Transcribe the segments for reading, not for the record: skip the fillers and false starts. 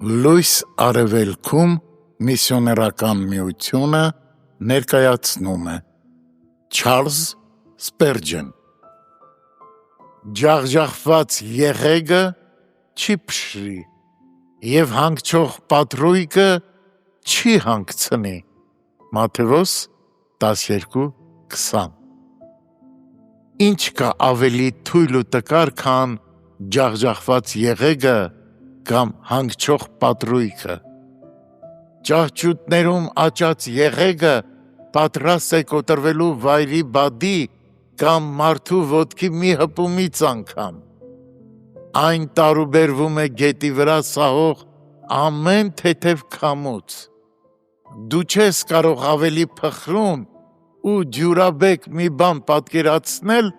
Լույս արևելքում միսիոներական միությունը ներկայացնում է Չարլզ Սպերջեն Ջախջախված եղեգը չի փշրի և հանգչող պատրույկը չի հանգցնի Մատթեոս 12:20 Ինչ կա ավելի թույլ ու տկար, քան ջախջախված եղեգը կամ հանգչող պատրույկը։ Ճահճուտներում աճած եղեգը պատրաստ է կոտրվելու վայրի բադի կամ մարդու ոտքի մի հպումից անգամ։ Այն տարուբերվում է գետի վրա սահող ամեն թեթև քամուց։ Դու չես կարող ավելի փխրուն ու ջուրաբեկ մի բան պատկերացնել,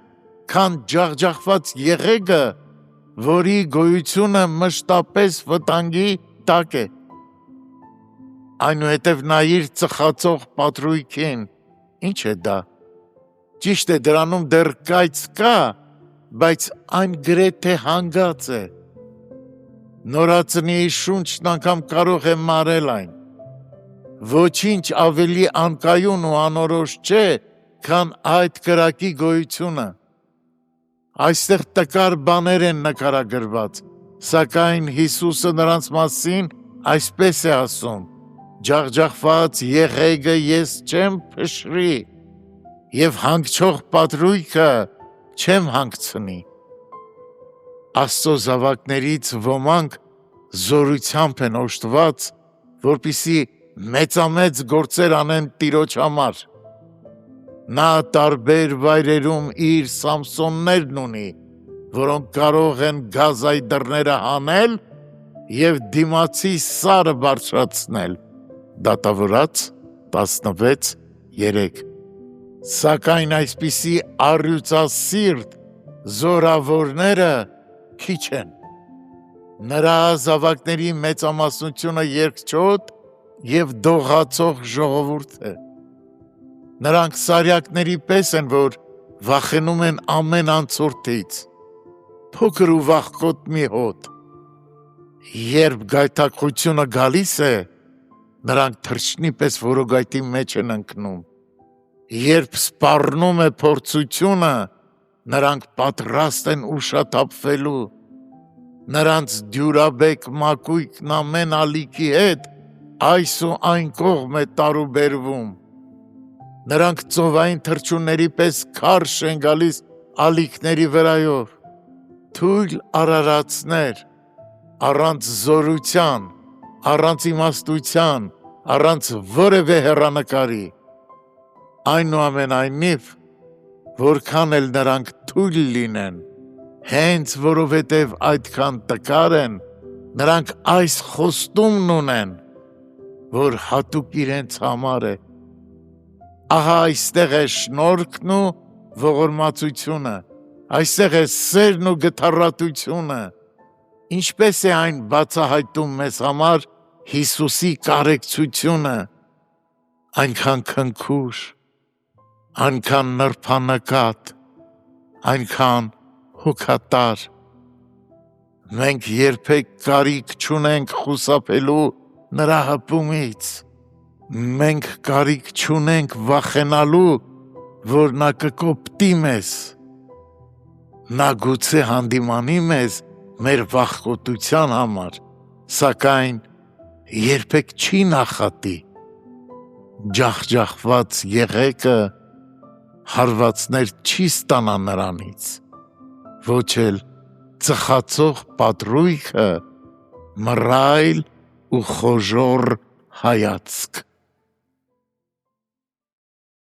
քան ջախջախված եղեգը, որի գոյությունը մշտապես վտանգի տակ է։ Այնուհետև նայիր ծխացող պատրույքին, ինչ է դա։ Ճիշտ է, դրանում դեռ կայծ կա, բայց այն գրեթե հանգած է։ Նորածնի շունչն անգամ կարող է մարել այն։ Ոչինչ ավելի անկայուն ու անորոշ չէ, քան այդ կրակի գոյությունը։ Այստեղ տկար բաներ են նկարագրված, սակայն Հիսուսը նրանց մասին այսպես է ասում. ջախջախված եղեգը ես չեմ փշրի և հանգչող պատրույկը չեմ հանգցնի։ Աստծո զավակներից ոմանք զորությամբ են օժտված, որպեսզի մեծամեծ գործեր անեն Տիրոջ համար։ Նա տարբեր վայրերում իր Սամսոններն ունի, որոնք կարող են գազայի դռները հանել և դիմացի սարը բարձրացնել։ Դատավորաց 16:3 Սակայն այսպիսի առյուծասիրտ զորավորները քիչ են։ Նրա զավակների մեծամասնությունը երկչոտ և դողացող ժողովուրդ է։ Նրանք սարյակների պես են, որ վախենում են ամեն անցորդից, փոքր ու վախկոտ մի հոտ։ Երբ գայթակղությունը գալիս է, նրանք թռչնի պես որոգայթի մեջ են ընկնում։ Երբ սպառնում է փորձությունը, նրանք պատրաստ են ուշաթափվելու։ Նրանց դյուրաբեկ մակույկն ամեն ալիքի հետ այս ու այն կողմ է տարուբերվում։ Նրանք ծովային թռչունների պես քարշ են գալիս ալիքների վրայով։ Թույլ արարածներ, առանց զորության, առանց իմաստության, առանց որևէ հեռանկարի։ Այնուամենայնիվ, որքան էլ նրանք թույլ լինեն, հենց որովհետև այդքան տկար են, նրանք այս խոստումն ունեն, որ հատուկ իրենց համար է։ Ահա այստեղ է շնորհքն ու ողորմածությունը, այստեղ է սերն ու գթառատությունը։ Ինչպես է այն բացահայտում մեզ համար Հիսուսի կարեկցությունը, այնքան քնքուշ, այնքան նրբանկատ, այնքան հոգատար։ Մենք երբեք կարիք չունենք խուսափելու նրա հպումից։ Մենք կարիք չունենք վախենալու, որ նա կկոպտի մեզ։ Նա գուցե հանդիմանի մեզ մեր վախկոտության համար, սակայն երբեք չի նախատի։ Ջախջախված եղեգը հարվածներ չի ստանա նրանից, ոչ էլ ծխացող պատրույկը մռայլ ու խոժոռ հայացք։